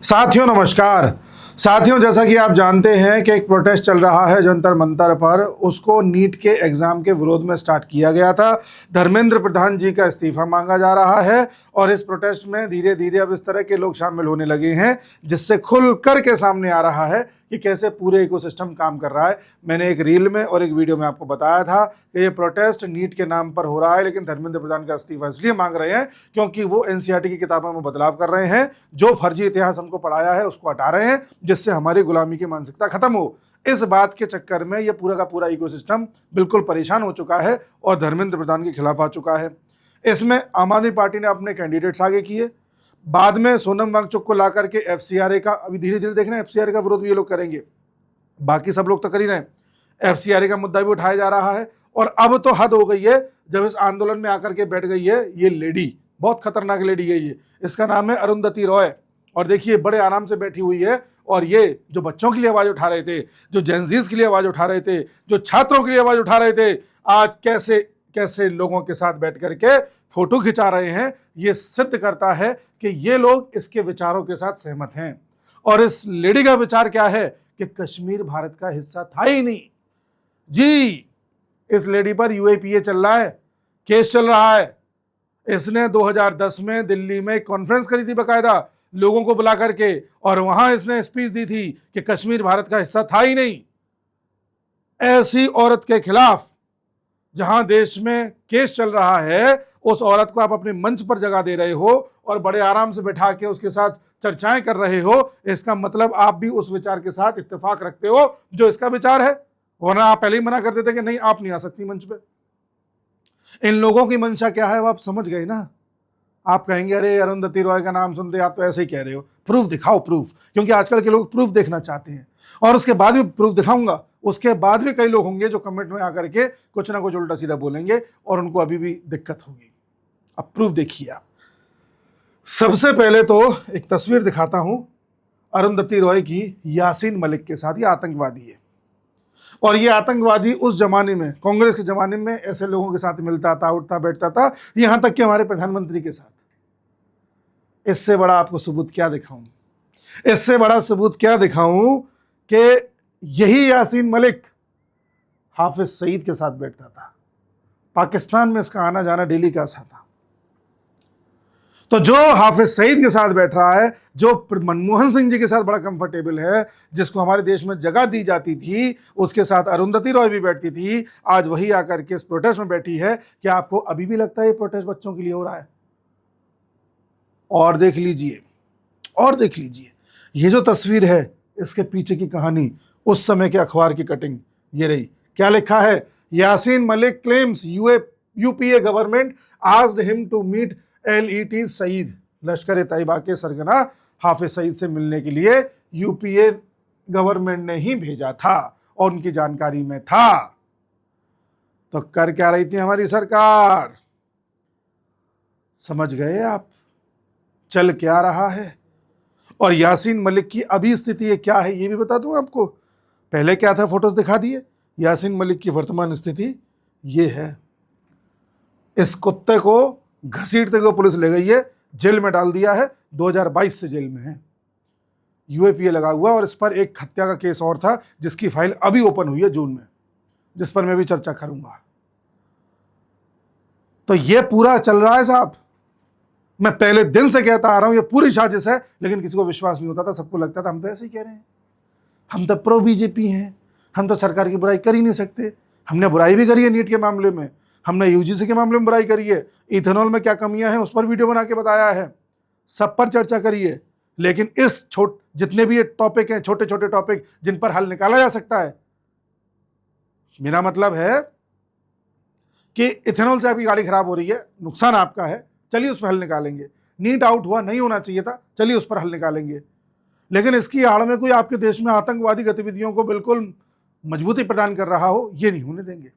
साथियों नमस्कार। साथियों, जैसा कि आप जानते हैं कि एक प्रोटेस्ट चल रहा है जंतर मंतर पर, उसको नीट के एग्जाम के विरोध में स्टार्ट किया गया था। धर्मेंद्र प्रधान जी का इस्तीफा मांगा जा रहा है और इस प्रोटेस्ट में धीरे धीरे अब इस तरह के लोग शामिल होने लगे हैं, जिससे खुल कर के सामने आ रहा है कि कैसे पूरे इकोसिस्टम काम कर रहा है। मैंने एक रील में और एक वीडियो में आपको बताया था कि ये प्रोटेस्ट नीट के नाम पर हो रहा है, लेकिन धर्मेंद्र प्रधान का इस्तीफा इसलिए मांग रहे हैं क्योंकि वो एनसीईआरटी की किताबों में बदलाव कर रहे हैं, जो फर्जी इतिहास हमको पढ़ाया है उसको हटा रहे हैं, जिससे हमारी गुलामी की मानसिकता खत्म हो। इस बात के चक्कर में ये पूरा का पूरा इकोसिस्टम बिल्कुल परेशान हो चुका है और धर्मेंद्र प्रधान के खिलाफ आ चुका है। इसमें आम आदमी पार्टी ने अपने कैंडिडेट्स आगे किए, बाद में सोनम वांगचुक को ला करके एफसीआरए का, अभी धीरे धीरे देखना एफसीआरए का विरोध भी ये लोग करेंगे, बाकी सब लोग तो कर ही रहे हैं। एफसीआरए का मुद्दा भी उठाया जा रहा है और अब तो हद हो गई है जब इस आंदोलन में आकर के बैठ गई है ये लेडी, बहुत खतरनाक लेडी है ये। इसका नाम है अरुंधति रॉय और देखिए बड़े आराम से बैठी हुई है और ये जो बच्चों के लिए आवाज उठा रहे थे, जो जेनजीज के लिए आवाज उठा रहे थे, जो छात्रों के लिए आवाज उठा रहे थे, आज कैसे कैसे लोगों के साथ बैठ करके फोटो खिंचा रहे हैं। ये सिद्ध करता है कि ये लोग इसके विचारों के साथ सहमत हैं। और इस लेडी का विचार क्या है कि कश्मीर भारत का हिस्सा था ही नहीं जी। इस लेडी पर यूएपीए चल रहा है, केस चल रहा है। इसने 2010 में दिल्ली में कॉन्फ्रेंस करी थी बकायदा लोगों को बुला करके, और वहां इसने स्पीच दी थी कि कश्मीर भारत का हिस्सा था ही नहीं। ऐसी औरत के खिलाफ जहां देश में केस चल रहा है, उस औरत को आप अपने मंच पर जगह दे रहे हो और बड़े आराम से बैठा के उसके साथ चर्चाएं कर रहे हो। इसका मतलब आप भी उस विचार के साथ इत्तेफाक रखते हो जो इसका विचार है, वरना आप पहले ही मना कर देते कि नहीं आप नहीं आ सकती मंच पे। इन लोगों की मंशा क्या है वो आप समझ गए ना। आप कहेंगे अरे अरुंधति रॉय का नाम सुनते आप तो ऐसे ही कह रहे हो, प्रूफ दिखाओ प्रूफ, क्योंकि आजकल के लोग प्रूफ देखना चाहते हैं। और उसके बाद भी प्रूफ दिखाऊंगा, उसके बाद भी कई लोग होंगे जो कमेंट में आकर के कुछ ना कुछ उल्टा सीधा बोलेंगे और उनको अभी भी दिक्कत होगी। अब प्रूफ देखिए आप। सबसे पहले तो एक तस्वीर दिखाता हूं अरुंधति रॉय की यासीन मलिक के साथ। ये आतंकवादी है और ये आतंकवादी उस जमाने में, कांग्रेस के जमाने में ऐसे लोगों के साथ मिलता था, उठता बैठता था, यहां तक कि हमारे प्रधानमंत्री के साथ। इससे बड़ा आपको सबूत क्या दिखाऊं, इससे बड़ा सबूत क्या दिखाऊं कि यही यासीन मलिक हाफिज सईद के साथ बैठता था। पाकिस्तान में इसका आना जाना डेली का सा था। तो जो हाफिज सईद के साथ बैठ रहा है, जो मनमोहन सिंह जी के साथ बड़ा कंफर्टेबल है, जिसको हमारे देश में जगह दी जाती थी, उसके साथ अरुंधति रॉय भी बैठती थी, आज वही आकर के इस प्रोटेस्ट में बैठी है। क्या आपको अभी भी लगता है ये प्रोटेस्ट बच्चों के लिए हो रहा है? और देख लीजिए, और देख लीजिए, ये जो तस्वीर है इसके पीछे की कहानी, उस समय के अखबार की कटिंग ये रही। क्या लिखा है? Yasin Malik claims UPA government asked him to meet LET Saeed. Lashkar Taiba के सरगना हाफिज सईद से मिलने के लिए यूपीए गवर्नमेंट ने ही भेजा था और उनकी जानकारी में था। तो कर क्या रही थी हमारी सरकार? समझ गए आप चल क्या रहा है? और यासीन मलिक की अभी स्थिति क्या है ये भी बता दूं आपको। पहले क्या था, फोटोज दिखा दिए। यासीन मलिक की वर्तमान स्थिति ये है। इस कुत्ते को घसीटते हुए पुलिस ले गई है, जेल में डाल दिया है, 2022 से जेल में है। यूएपीए लगा हुआ और इस पर एक हत्या का केस और था जिसकी फाइल अभी ओपन हुई है जून में, जिस पर मैं भी चर्चा करूंगा। तो ये पूरा चल रहा है साहब। मैं पहले दिन से कहता आ रहा हूं ये पूरी साजिश है, लेकिन किसी को विश्वास नहीं होता था। सबको लगता था हम तो ऐसे ही कह रहे हैं, हम तो प्रो बीजेपी हैं, हम तो सरकार की बुराई कर ही नहीं सकते। हमने बुराई भी करी है नीट के मामले में, हमने यूजीसी के मामले में बुराई करी है, इथेनॉल में क्या कमियां हैं उस पर वीडियो बना के बताया है, सब पर चर्चा करी है। लेकिन इस जितने भी ये टॉपिक हैं, छोटे छोटे टॉपिक जिन पर हल निकाला जा सकता है, मेरा मतलब है कि इथेनॉल से आपकी गाड़ी खराब हो रही है, नुकसान आपका है, चलिए उस पर हल निकालेंगे। नीट आउट हुआ, नहीं होना चाहिए था, चलिए उस पर हल निकालेंगे। लेकिन इसकी आड़ में कोई आपके देश में आतंकवादी गतिविधियों को बिल्कुल मजबूती प्रदान कर रहा हो, ये नहीं होने देंगे।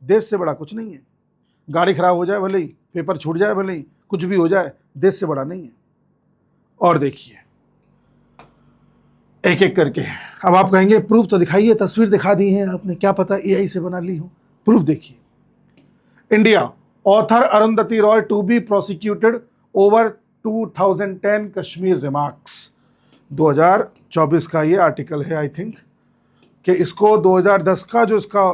देश से बड़ा कुछ नहीं है। गाड़ी खराब हो जाए भले ही, पेपर छूट जाए भले ही, कुछ भी हो जाए, देश से बड़ा नहीं है। और देखिए एक एक करके। अब आप कहेंगे प्रूफ तो दिखाइए, तस्वीर दिखा दी है आपने, क्या पता AI से बना ली हो। प्रूफ देखिए। India, author Arundhati Roy to be prosecuted over 2010 Kashmir remarks. 2024 का ये आर्टिकल है आई थिंक, कि इसको 2010 का जो इसका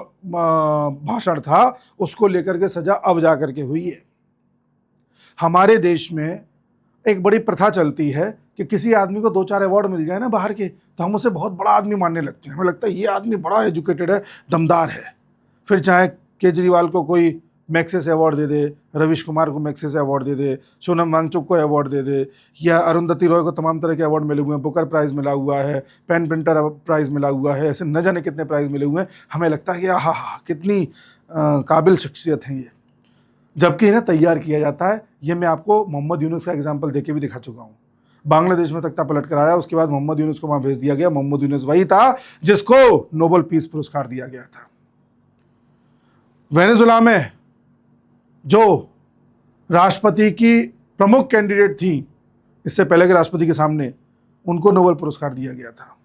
भाषण था उसको लेकर के सजा अब जा करके हुई है। हमारे देश में एक बड़ी प्रथा चलती है कि किसी आदमी को 2-4 अवार्ड मिल जाए ना बाहर के, तो हम उसे बहुत बड़ा आदमी मानने लगते हैं। हमें लगता है ये आदमी बड़ा एजुकेटेड है, दमदार है। फिर चाहे केजरीवाल को कोई मैक्सेस अवार्ड दे दे, रवीश कुमार को मैक्सेस अवार्ड दे दे, सोनम वांगचुक को अवार्ड दे दे, या अरुंधति रॉय को तमाम तरह के अवार्ड मिले हुए हैं, बुकर प्राइज़ मिला हुआ है, पेन प्रिंटर प्राइज़ मिला हुआ है, ऐसे न जाने कितने प्राइज़ मिले हुए हैं। हमें लगता है कि हाँ कितनी काबिल शख्सियत है ये, जबकि इन्हें तैयार किया जाता है। ये मैं आपको मोहम्मद यूनुस का एग्जाम्पल देके भी दिखा चुका हूँ। बांग्लादेश में तख्ता पलट कर आया, उसके बाद मोहम्मद यूनुस को वहाँ भेज दिया गया। मोहम्मद यूनुस वही था जिसको नोबेल पीस पुरस्कार दिया गया था। वेनेजुला में जो राष्ट्रपति की प्रमुख कैंडिडेट थी इससे पहले के राष्ट्रपति के सामने, उनको नोबेल पुरस्कार दिया गया था।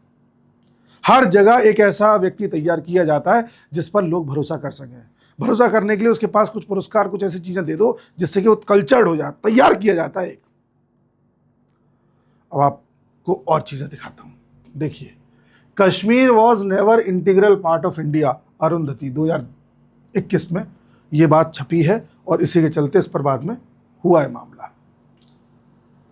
हर जगह एक ऐसा व्यक्ति तैयार किया जाता है जिस पर लोग भरोसा कर सकें। भरोसा करने के लिए उसके पास कुछ पुरस्कार, कुछ ऐसी चीजें दे दो जिससे कि वो कल्चर्ड हो जाए, तैयार किया जाता है। अब आपको और चीजें दिखाता हूं, देखिए। Kashmir was never integral part of India, Arundhati 2021 में ये बात छपी है, और इसी के चलते इस पर बाद में हुआ है मामला।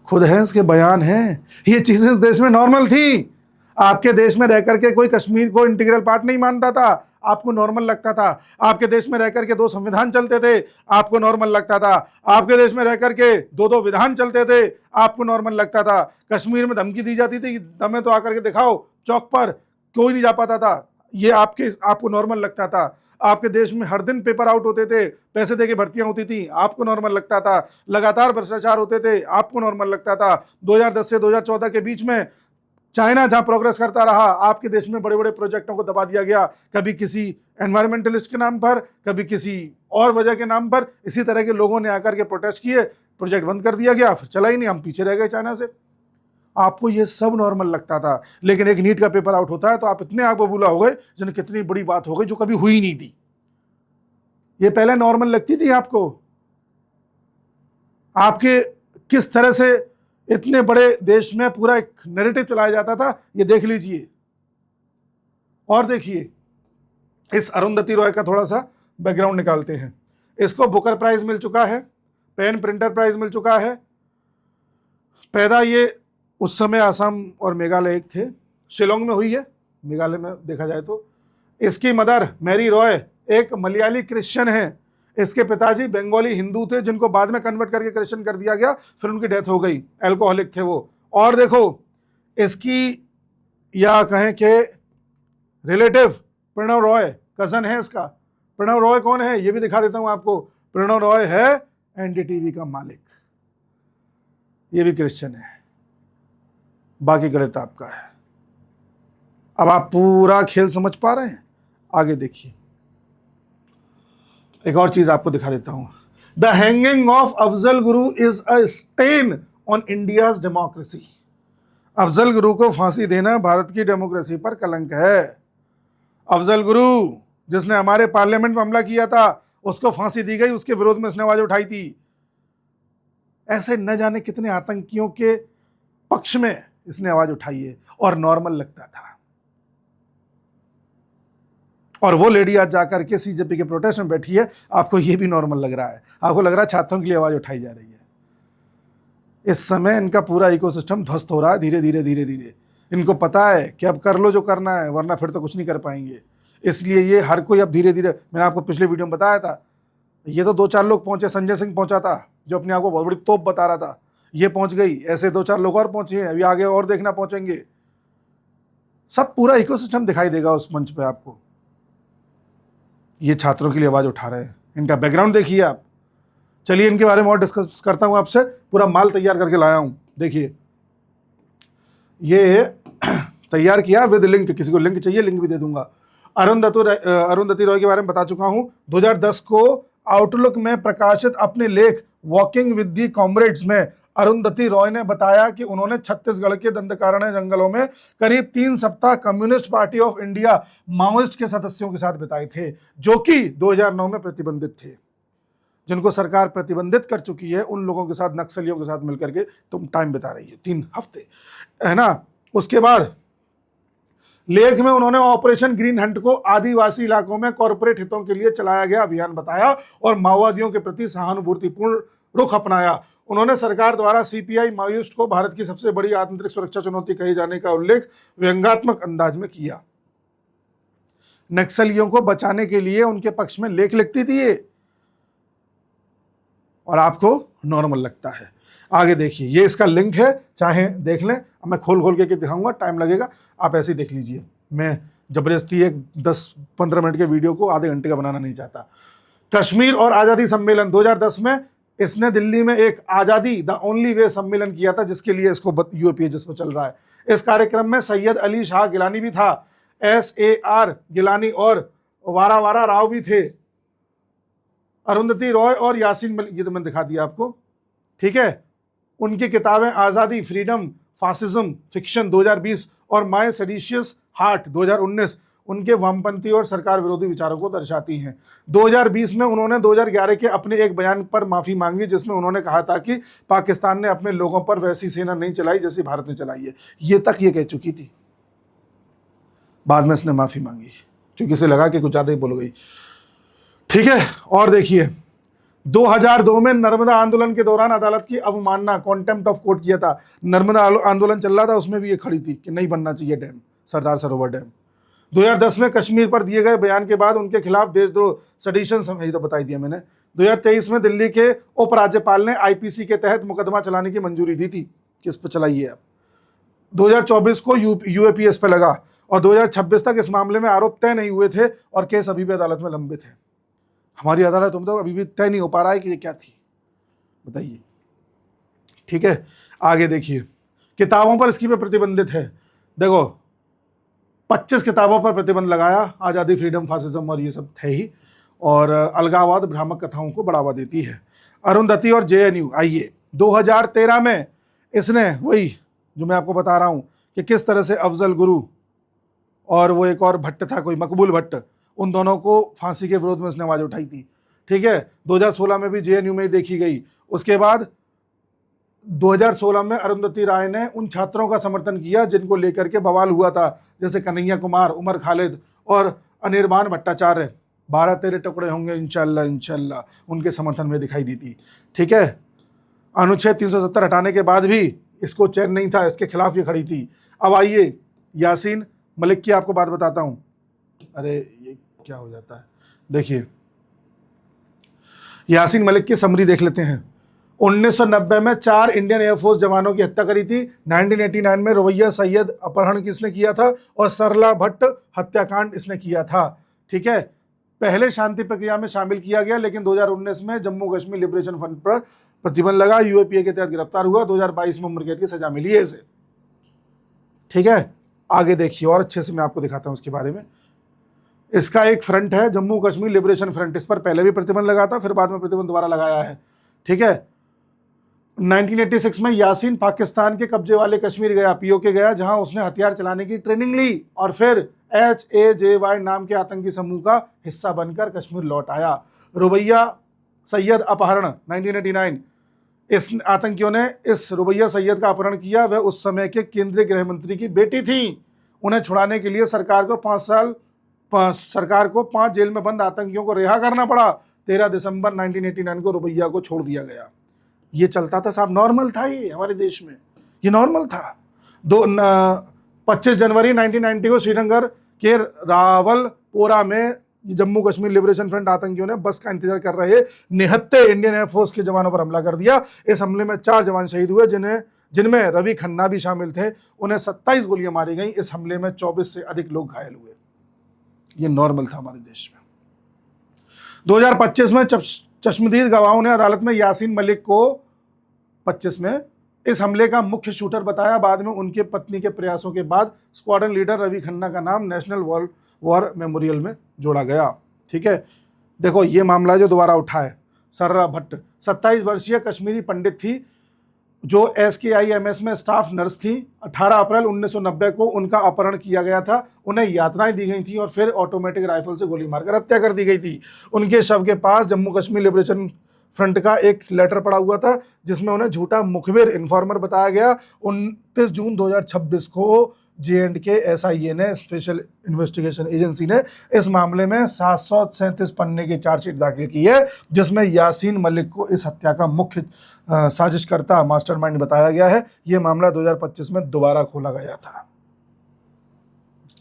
खुद है इसके बयान हैं। ये चीजें इस देश में नॉर्मल थी। आपके देश में रह करके कोई कश्मीर को इंटीग्रल पार्ट नहीं मानता था, आपको नॉर्मल लगता था। आपके देश में रह करके 2 संविधान चलते थे, आपको नॉर्मल लगता था। आपके देश में रह करके 2-2 विधान चलते थे, आपको नॉर्मल लगता था। कश्मीर में धमकी दी जाती थी, दमे तो आकर के दिखाओ चौक पर, कोई नहीं जा पाता था, ये आपको नॉर्मल लगता था। आपके देश में हर दिन पेपर आउट होते थे, पैसे देके भर्तियां होती थी, आपको नॉर्मल लगता था। लगातार भ्रष्टाचार होते थे, आपको नॉर्मल लगता था। 2010 से 2014 के बीच में चाइना जहां प्रोग्रेस करता रहा, आपके देश में बड़े बड़े प्रोजेक्टों को दबा दिया गया, कभी किसी एनवायरमेंटलिस्ट के नाम पर, कभी किसी और वजह के नाम पर। इसी तरह के लोगों ने आकर के प्रोटेस्ट किए, प्रोजेक्ट बंद कर दिया गया, फिर चला ही नहीं, हम पीछे रह गए चाइना से। आपको ये सब नॉर्मल लगता था, लेकिन एक नीट का पेपर आउट होता है तो आप इतने आग बबूला हो गए जिन्हें कितनी बड़ी बात हो गई जो कभी हुई नहीं थी। ये पहले नॉर्मल लगती थी आपको। आपके किस तरह से इतने बड़े देश में पूरा एक नैरेटिव चलाया जाता था, ये देख लीजिए। और देखिए, इस अरुंधति रॉय का थोड़ा सा बैकग्राउंड निकालते हैं। इसको बुकर प्राइज मिल चुका है, पेन प्रिंटर प्राइज मिल चुका है। पैदा ये उस समय असम और मेघालय एक थे, शिलोंग में हुई है, मेघालय में देखा जाए तो। इसकी मदर मैरी रॉय एक मलयाली क्रिश्चियन है। इसके पिताजी बंगाली हिंदू थे जिनको बाद में कन्वर्ट करके क्रिश्चियन कर दिया गया, फिर उनकी डेथ हो गई, अल्कोहलिक थे वो। और देखो, इसकी या कहें कि रिलेटिव प्रणव रॉय, कजन है इसका। प्रणव रॉय कौन है ये भी दिखा देता हूं आपको। प्रणव रॉय है एनडीटीवी का मालिक, ये भी क्रिश्चियन है। बाकी गणित आपका है। अब आप पूरा खेल समझ पा रहे हैं? आगे देखिए, एक और चीज आपको दिखा देता हूं। The hanging of Afzal Guru is a stain on India's democracy. Afzal Guru को फांसी देना भारत की डेमोक्रेसी पर कलंक है। अफजल गुरु जिसने हमारे पार्लियामेंट में हमला किया था, उसको फांसी दी गई, उसके विरोध में इसने आवाज उठाई थी। ऐसे न जाने कितने आतंकियों के पक्ष में इसने आवाज उठाई है, और नॉर्मल लगता था। और वो लेडी आज जाकर के सीजेपी के प्रोटेस्ट में बैठी है, आपको ये भी नॉर्मल लग रहा है। आपको लग रहा है छात्रों के लिए आवाज उठाई जा रही है। इस समय इनका पूरा इकोसिस्टम ध्वस्त हो रहा है धीरे धीरे धीरे धीरे। इनको पता है कि अब कर लो जो करना है, वरना फिर तो कुछ नहीं कर पाएंगे। इसलिए ये हर कोई अब धीरे धीरे, मैंने आपको पिछले वीडियो में बताया था, ये तो 2-4 लोग पहुंचे। संजय सिंह पहुंचा था जो अपने आप को बहुत बड़ी तोप बता रहा था, ये पहुंच गई। ऐसे 2-4 लोग और पहुंचे हैं, अभी आगे और देखना पहुंचेंगे। सब पूरा इकोसिस्टम दिखाई देगा उस मंच पे आपको। ये छात्रों के लिए आवाज उठा रहे हैं, इनका बैकग्राउंड देखिए आप। चलिए इनके बारे में और डिस्कस करता हूं आपसे। पूरा माल तैयार करके लाया हूं, देखिए। ये तैयार किया विद लिंक, किसी को लिंक चाहिए लिंक भी दे दूंगा। अरुंधति रॉय के बारे में बता चुका हूं। 2010 को आउटलुक में प्रकाशित अपने लेख वॉकिंग विद दी कॉमरेड्स में अरुंधति रॉय ने बताया कि उन्होंने छत्तीसगढ़ के दंडकारण्य जंगलों में करीब 3 सप्ताह communist party of India Maoist के सदस्यों के साथ बिताए थे, जो कि 2009 में प्रतिबंधित थे। जिनको सरकार प्रतिबंधित कर चुकी है, उन लोगों के साथ, नक्सलियों के साथ मिलकर के तुम टाइम बिता रही हो 3 हफ्ते, है ना। उसके बाद लेख में उन्होंने ऑपरेशन ग्रीन हंट को आदिवासी इलाकों में कॉरपोरेट हितों के लिए चलाया गया अभियान बताया और माओवादियों के प्रति सहानुभूतिपूर्ण रुख अपनाया। उन्होंने सरकार द्वारा सीपीआई माओइस्ट को भारत की सबसे बड़ी आंतरिक सुरक्षा चुनौती कहे जाने का उल्लेख व्यंग्यात्मक अंदाज में किया। नक्सलियों को बचाने के लिए उनके पक्ष में लेख लिखती थी ये, और आपको नॉर्मल लगता है। आगे देखिए, ये इसका लिंक है, चाहे देख लें। अब मैं खोल खोल के दिखाऊंगा, टाइम लगेगा, आप ऐसे ही देख लीजिए। मैं जबरदस्ती एक 10-15 मिनट के वीडियो को आधे घंटे का बनाना नहीं चाहता। कश्मीर और आज़ादी सम्मेलन 2010 में इसने दिल्ली में एक आज़ादी द ओनली वे सम्मेलन किया था, जिसके लिए इसको यूएपीएचएस पर चल रहा है। इस कार्यक्रम में सैयद अली शाह गिलानी भी था, SAR गिलानी और वारा वारा राव भी थे, अरुंधति रॉय और यासीन मलिक, ये तो मैंने दिखा दिया आपको, ठीक है। उनकी किताबें आज़ादी, फ्रीडम, फासिज्म, फिक्शन 2020 और माय सेडिशियस हार्ट 2019 उनके वामपंथी और सरकार विरोधी विचारों को दर्शाती हैं। 2020 में उन्होंने 2011 के अपने एक बयान पर माफ़ी मांगी, जिसमें उन्होंने कहा था कि पाकिस्तान ने अपने लोगों पर वैसी सेना नहीं चलाई जैसी भारत ने चलाई है। ये तक ये कह चुकी थी, बाद में इसने माफ़ी मांगी क्योंकि इसे लगा कि कुछ ज़्यादा ही बोल गई, ठीक है। और देखिए, 2002 में नर्मदा आंदोलन के दौरान अदालत की अवमानना, कॉन्टेम्प्ट ऑफ कोर्ट किया था। नर्मदा आंदोलन चल रहा था, उसमें भी ये खड़ी थी कि नहीं बनना चाहिए डैम, सरदार सरोवर डैम। 2010 में कश्मीर पर दिए गए बयान के बाद उनके खिलाफ देशद्रोह, सेडिशन, ये तो बता ही दिया मैंने। 2023 में दिल्ली के उपराज्यपाल ने IPC के तहत मुकदमा चलाने की मंजूरी दी थी कि इस पर चलाइए आप। 2024 को UAPS पे लगा और 2026 तक इस मामले में आरोप तय नहीं हुए थे और केस अभी भी अदालत में लंबित है। हमारी अदालत में तो अभी भी तय नहीं हो पा रहा है कि ये क्या थी, बताइए, ठीक है। आगे देखिए, किताबों पर इसकी पे प्रतिबंधित है। देखो, 25 किताबों पर प्रतिबंध लगाया, आज़ादी, फ्रीडम, फासिज्म और ये सब थे ही, और अलगाववाद, भ्रामक कथाओं को बढ़ावा देती है। अरुंधति और JNU, आइए 2013 में इसने वही जो मैं आपको बता रहा हूँ कि किस तरह से अफजल गुरु और वो एक और भट्ट था, कोई मकबूल भट्ट, उन दोनों को फांसी के विरोध में उसने आवाज़ उठाई थी, ठीक है। 2016 में भी JNU में ही देखी गई। उसके बाद 2016 में अरुंधति राय ने उन छात्रों का समर्थन किया जिनको लेकर के बवाल हुआ था, जैसे कन्हैया कुमार, उमर खालिद और अनिर्बान भट्टाचार्य। 12 तेरे टुकड़े होंगे इंशाल्लाह इंशाल्लाह, उनके समर्थन में दिखाई दी थी, ठीक है। अनुच्छेद 370 हटाने के बाद भी इसको चैन नहीं था, इसके खिलाफ ये खड़ी थी। अब आइए यासीन मलिक की आपको बात बताता हूँ। अरे ये क्या हो जाता है, देखिए यासीन मलिक की समरी देख लेते हैं। 1990 में 4 इंडियन एयरफोर्स जवानों की हत्या करी थी। 1989 में रवैया सैयद अपहरण किसने किया था और सरला भट्ट हत्याकांड इसने किया था, ठीक है। पहले शांति प्रक्रिया में शामिल किया गया, लेकिन 2019 में जम्मू कश्मीर लिबरेशन फ्रंट पर प्रतिबंध लगा, UAPA के तहत गिरफ्तार हुआ, 2022 में उम्र कैद की सजा मिली है इसे, ठीक है। आगे देखिए, और अच्छे से मैं आपको दिखाता हूं उसके बारे में। इसका एक फ्रंट है, जम्मू कश्मीर लिबरेशन फ्रंट, इस पर पहले भी प्रतिबंध लगा था, फिर बाद में प्रतिबंध दोबारा लगाया है, ठीक है। 1986 में यासीन पाकिस्तान के कब्जे वाले कश्मीर गया, POK गया, जहां उसने हथियार चलाने की ट्रेनिंग ली और फिर HAJY नाम के आतंकी समूह का हिस्सा बनकर कश्मीर लौट आया। रुबैया सैयद अपहरण 1989, इस आतंकियों ने इस रुबैया सैयद का अपहरण किया। वह उस समय के केंद्रीय गृह मंत्री की बेटी थी। उन्हें छुड़ाने के लिए सरकार को 5 जेल में बंद आतंकियों को रिहा करना पड़ा। 13 दिसंबर 1989 को रुबैया को छोड़ दिया गया। ये चलता था साहब, नॉर्मल था ये हमारे देश में, ये नॉर्मल था। 25 जनवरी 1990 को श्रीनगर के रावलपोरा में जम्मू कश्मीर लिबरेशन फ्रंट आतंकियों ने बस का इंतजार कर रहे निहत्थे इंडियन एयरफोर्स के जवानों पर हमला कर दिया। इस हमले में 4 जवान शहीद हुए, जिनमें रवि खन्ना भी शामिल थे। उन्हें 27 गोलियां मारी गई। इस हमले में 24 से अधिक लोग घायल हुए। ये नॉर्मल था हमारे देश में। 2025 में चश्मदीद गवाहों ने अदालत में यासीन मलिक को 25 में इस हमले का मुख्य शूटर बताया। बाद में उनके पत्नी के प्रयासों के बाद स्क्वाड्रन लीडर रवि खन्ना का नाम नेशनल वॉर मेमोरियल में जोड़ा गया, ठीक है। देखो ये मामला जो दोबारा उठा है, सर्रा भट्ट 27 वर्षीय कश्मीरी पंडित थी जो SKIMS में स्टाफ नर्स थी। 18 अप्रैल 1990 को उनका अपहरण किया गया था। उन्हें यातनाएं दी गई थी और फिर ऑटोमेटिक राइफल से गोली मारकर हत्या कर दी गई थी। उनके शव के पास जम्मू कश्मीर लिबरेशन फ्रंट का एक लेटर पड़ा हुआ था जिसमें उन्हें झूठा मुखबिर इन्फॉर्मर बताया गया। 29 जून 2026 को J&K SIA ने, स्पेशल इन्वेस्टिगेशन एजेंसी ने, इस मामले में 737 पन्ने की चार्जशीट दाखिल की है, जिसमें यासीन मलिक को इस हत्या का मुख्य साजिशकर्ता, मास्टरमाइंड बताया गया है। यह मामला 2025 में दोबारा खोला गया था।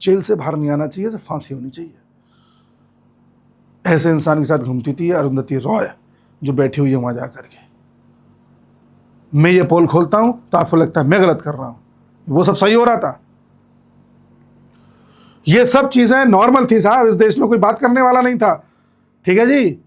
जेल से बाहर नहीं आना चाहिए, सिर्फ फांसी होनी चाहिए। ऐसे इंसान के साथ घूमती थी अरुंधति रॉय, जो बैठी हुई है वहां जाकर के। मैं ये पोल खोलता हूं तो आपको लगता है मैं गलत कर रहा हूं, वो सब सही हो रहा था। ये सब चीजें नॉर्मल थी साहब, इस देश में कोई बात करने वाला नहीं था। ठीक है जी,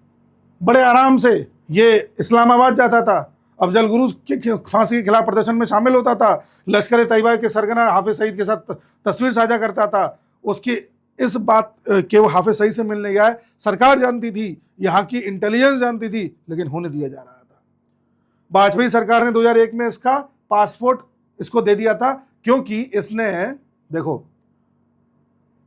बड़े आराम से ये इस्लामाबाद जाता था, अफजल गुरु के फांसी के खिलाफ प्रदर्शन में शामिल होता था, लश्कर तैयबा के सरगना हाफिज सईद के साथ तस्वीर साझा करता था। उसकी इस बात के वो हाफिज सईद से मिलने गया है, सरकार जानती थी, यहाँ की इंटेलिजेंस जानती थी, लेकिन होने दिया जा रहा था। वाजपेयी सरकार ने 2001 में इसका पासपोर्ट इसको दे दिया था, क्योंकि इसने, देखो,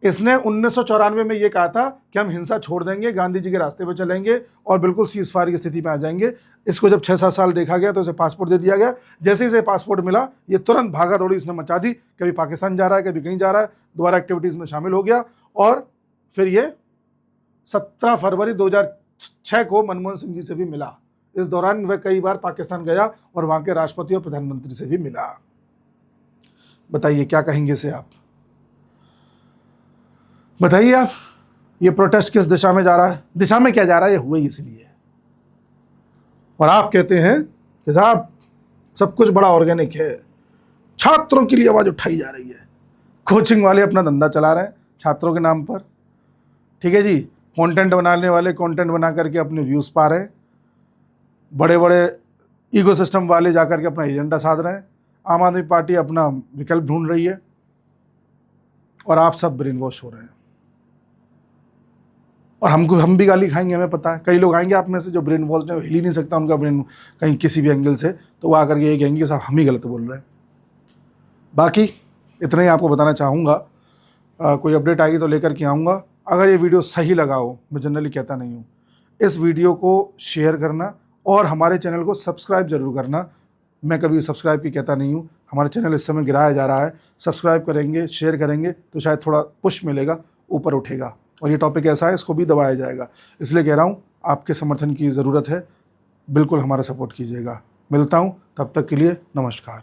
इसने 1994 में ये कहा था कि हम हिंसा छोड़ देंगे, गांधी जी के रास्ते पे चलेंगे और बिल्कुल सीजफायर की स्थिति में आ जाएंगे। इसको जब 6-7 साल देखा गया तो इसे पासपोर्ट दे दिया गया। जैसे ही इसे पासपोर्ट मिला, ये तुरंत भागा दौड़ी इसने मचा दी, कभी पाकिस्तान जा रहा है, कभी कहीं जा रहा है, दोबारा एक्टिविटीज़ में शामिल हो गया। और फिर ये 17 फरवरी 2006 को मनमोहन सिंह जी से भी मिला। इस दौरान वह कई बार पाकिस्तान गया और वहाँ के राष्ट्रपति और प्रधानमंत्री से भी मिला। बताइए क्या कहेंगे इसे आप, बताइए आप। ये प्रोटेस्ट किस दिशा में जा रहा है? दिशा में क्या जा रहा है? ये हुआ ही इसलिए। और आप कहते हैं कि साहब सब कुछ बड़ा ऑर्गेनिक है, छात्रों के लिए आवाज उठाई जा रही है। कोचिंग वाले अपना धंधा चला रहे हैं छात्रों के नाम पर, ठीक है जी। कंटेंट बनाने वाले कंटेंट बना करके अपने व्यूज पा रहे हैं, बड़े बड़े इकोसिस्टम वाले जाकर के अपना एजेंडा साध रहे हैं, आम आदमी पार्टी अपना विकल्प ढूंढ रही है, और आप सब ब्रेन वॉश हो रहे हैं। और हम भी गाली खाएंगे, हमें पता है। कई लोग आएंगे आप में से जो ब्रेन वॉश है, हिल ही नहीं सकता उनका ब्रेन कहीं किसी भी एंगल से, तो वो आकर के ये कहेंगे साहब हम ही गलत बोल रहे हैं। बाकी इतना ही आपको बताना चाहूँगा। कोई अपडेट आएगी तो लेकर के आऊँगा। अगर ये वीडियो सही लगा हो, मैं जनरली कहता नहीं हूँ, इस वीडियो को शेयर करना और हमारे चैनल को सब्सक्राइब जरूर करना। मैं कभी सब्सक्राइब की कहता नहीं हूँ, हमारा चैनल इस समय गिराया जा रहा है। सब्सक्राइब करेंगे, शेयर करेंगे तो शायद थोड़ा पुश मिलेगा, ऊपर उठेगा। और ये टॉपिक ऐसा है, इसको भी दबाया जाएगा। इसलिए कह रहा हूँ, आपके समर्थन की ज़रूरत है, बिल्कुल हमारा सपोर्ट कीजिएगा। मिलता हूँ, तब तक के लिए नमस्कार।